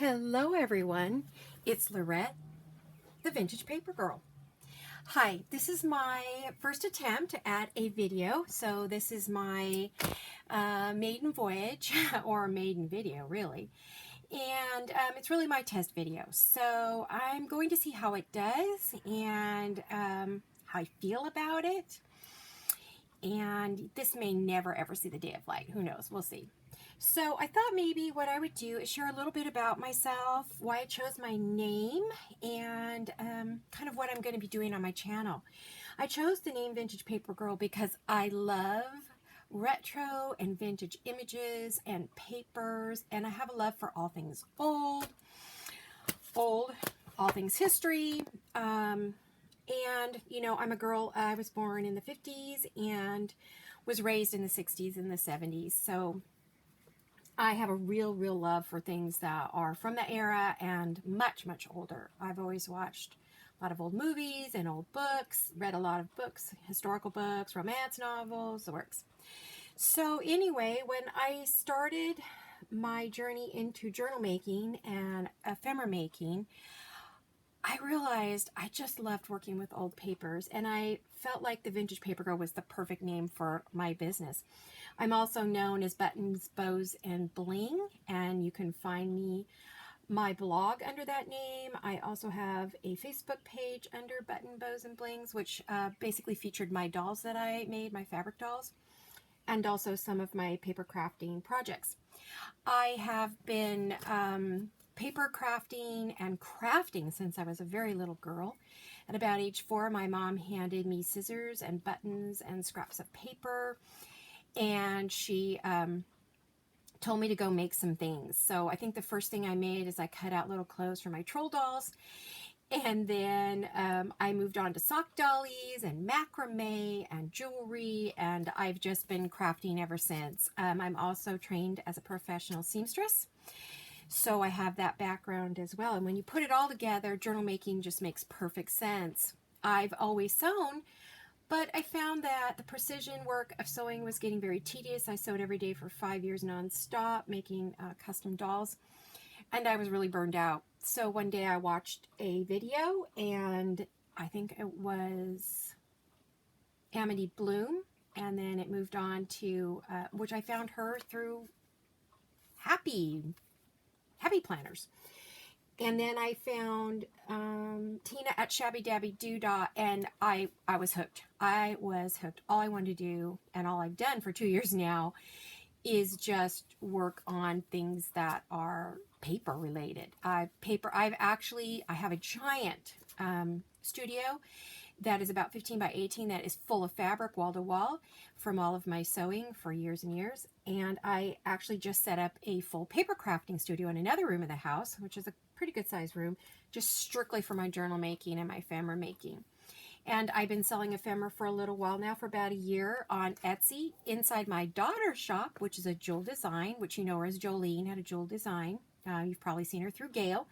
Hello everyone, it's Laurette, the Vintage Paper Girl. Hi, this is my first attempt at a video, so this is my maiden voyage, or maiden video really, and it's really my test video. So I'm going to see how it does and how I feel about it, and this may never ever see the day of light, who knows, we'll see. So I thought maybe what I would do is share a little bit about myself, why I chose my name, and kind of what I'm going to be doing on my channel. I chose the name Vintage Paper Girl because I love retro and vintage images and papers, and I have a love for all things old, all things history, and you know, I'm a girl. I was born in the 50s and was raised in the 60s and the 70s, so I have a real love for things that are from the era and much older. I've always watched a lot of old movies and old books, read a lot of books, historical books, romance novels, the works. So anyway, when I started my journey into journal making and ephemera making, I realized I just loved working with old papers, and I felt like the Vintage Paper Girl was the perfect name for my business. I'm also known as Buttons, Bows, and Bling, and you can find my blog under that name. I also have a Facebook page under Button, Bows, and Blings, which basically featured my dolls that I made, my fabric dolls, and also some of my paper crafting projects. I have been paper crafting and crafting since I was a very little girl. At about age 4, my mom handed me scissors and buttons and scraps of paper, and she told me to go make some things. So I think the first thing I made is I cut out little clothes for my troll dolls, and then I moved on to sock dollies and macrame and jewelry, and I've just been crafting ever since. I'm also trained as a professional seamstress, so I have that background as well. And when you put it all together, journal making just makes perfect sense. I've always sewn, but I found that the precision work of sewing was getting very tedious. I sewed every day for 5 years nonstop, making custom dolls, and I was really burned out. So one day I watched a video, and I think it was Amity Bloom, and then it moved on to, which I found her through Happy Planners. And then I found Tina at Shabby Dabby Doodah, and I was hooked. I was hooked. All I wanted to do, and all I've done for 2 years now, is just work on things that are paper related. I have a giant studio that is about 15 by 18 that is full of fabric wall to wall from all of my sewing for years and years. And I actually just set up a full paper crafting studio in another room of the house, which is a pretty good sized room, just strictly for my journal making and my ephemera making. And I've been selling ephemera for a little while now, for about a year, on Etsy, inside my daughter's shop, which is a Jewel Design, which you know her as Jolene at a Jewel Design. You've probably seen her through Gail.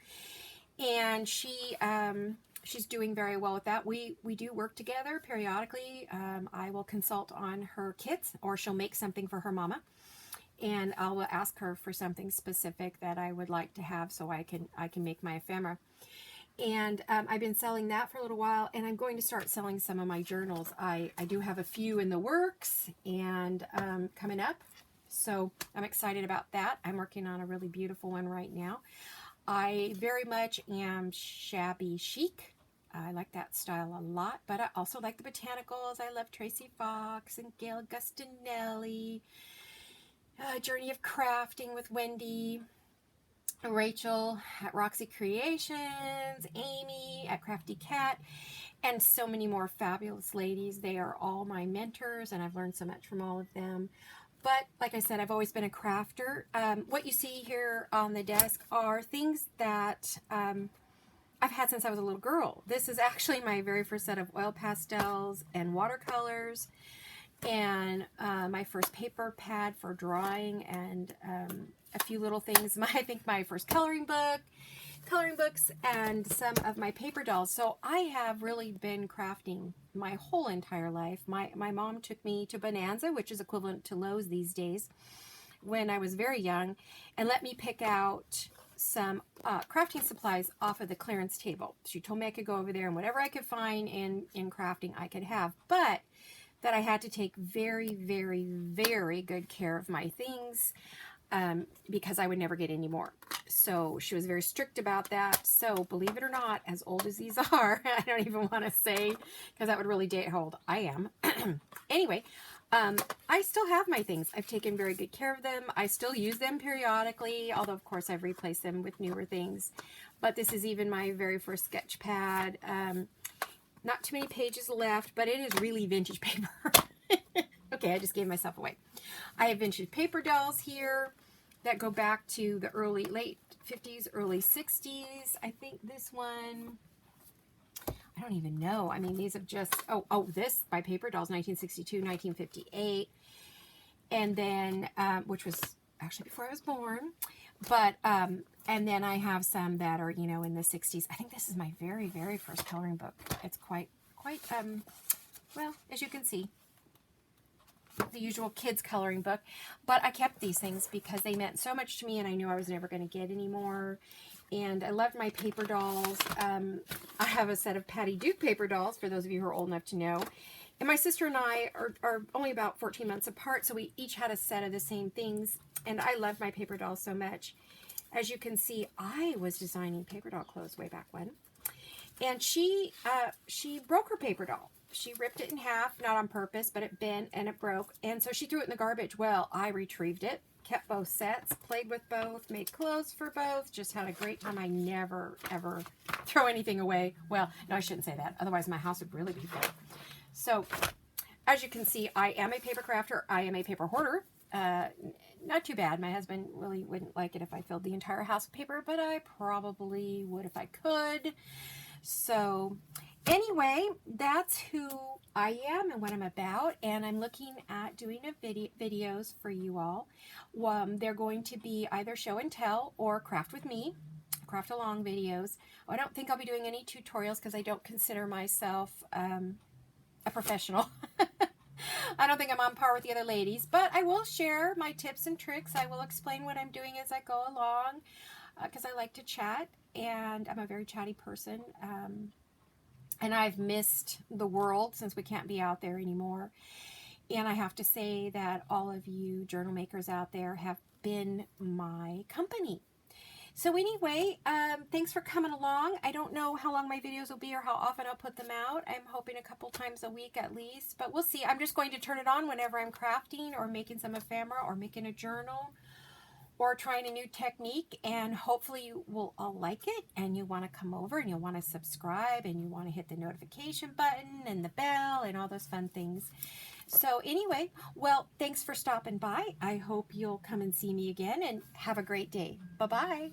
And she's doing very well with that. We do work together periodically. I will consult on her kits, or she'll make something for her mama, and I will ask her for something specific that I would like to have so I can make my ephemera. And I've been selling that for a little while, and I'm going to start selling some of my journals. I do have a few in the works and coming up, so I'm excited about that. I'm working on a really beautiful one right now. I very much am shabby chic. I like that style a lot, but I also like the botanicals. I love Tracy Fox and Gail Gustinelli, Journey of Crafting with Wendy, Rachel at Roxy Creations, Amy at Crafty Cat, and so many more fabulous ladies. They are all my mentors, and I've learned so much from all of them. But like I said, I've always been a crafter. What you see here on the desk are things that I've had since I was a little girl. This is actually my very first set of oil pastels and watercolors, and my first paper pad for drawing, and a few little things. I think my first coloring books, and some of my paper dolls. So I have really been crafting my whole entire life. My mom took me to Bonanza, which is equivalent to Lowe's these days, when I was very young, and let me pick out some crafting supplies off of the clearance table. She told me I could go over there and whatever I could find in crafting I could have, but that I had to take very, very, very good care of my things because I would never get any more. So she was very strict about that. So believe it or not, as old as these are, I don't even want to say because that would really date how old I am. Anyway, I still have my things. I've taken very good care of them. I still use them periodically, although of course I've replaced them with newer things. But this is even my very first sketch pad. Not too many pages left, but it is really vintage paper. Okay, I just gave myself away. I have vintage paper dolls here that go back to the late 50s, early 60s. I think this one, I don't even know. I mean, these have just, this by Paper Dolls, 1962, 1958. And then, which was actually before I was born. But, and then I have some that are, in the 60s. I think this is my very, very first coloring book. It's quite, well, as you can see, the usual kids coloring book. But I kept these things because they meant so much to me and I knew I was never going to get any more. And I loved my paper dolls. I have a set of Patty Duke paper dolls, for those of you who are old enough to know. And my sister and I are only about 14 months apart, so we each had a set of the same things. And I love my paper dolls so much. As you can see, I was designing paper doll clothes way back when. And she broke her paper doll. She ripped it in half, not on purpose, but it bent and it broke. And so she threw it in the garbage. Well, I retrieved it, kept both sets, played with both, made clothes for both, just had a great time. I never, ever throw anything away. Well, no, I shouldn't say that. Otherwise, my house would really be full. So, as you can see, I am a paper crafter. I am a paper hoarder. Not too bad. My husband really wouldn't like it if I filled the entire house with paper, but I probably would if I could. So, anyway, that's who I am and what I'm about, and I'm looking at doing videos for you all. They're going to be either show and tell or craft with me, craft along videos. I don't think I'll be doing any tutorials because I don't consider myself a professional. I don't think I'm on par with the other ladies, but I will share my tips and tricks. I will explain what I'm doing as I go along because I like to chat, and I'm a very chatty person. And I've missed the world since we can't be out there anymore. And I have to say that all of you journal makers out there have been my company. So anyway, thanks for coming along. I don't know how long my videos will be or how often I'll put them out. I'm hoping a couple times a week at least, but we'll see. I'm just going to turn it on whenever I'm crafting or making some ephemera or making a journal or trying a new technique, and hopefully you will all like it and you want to come over and you'll want to subscribe and you want to hit the notification button and the bell and all those fun things. So anyway, well, thanks for stopping by. I hope you'll come and see me again and have a great day. Bye-bye.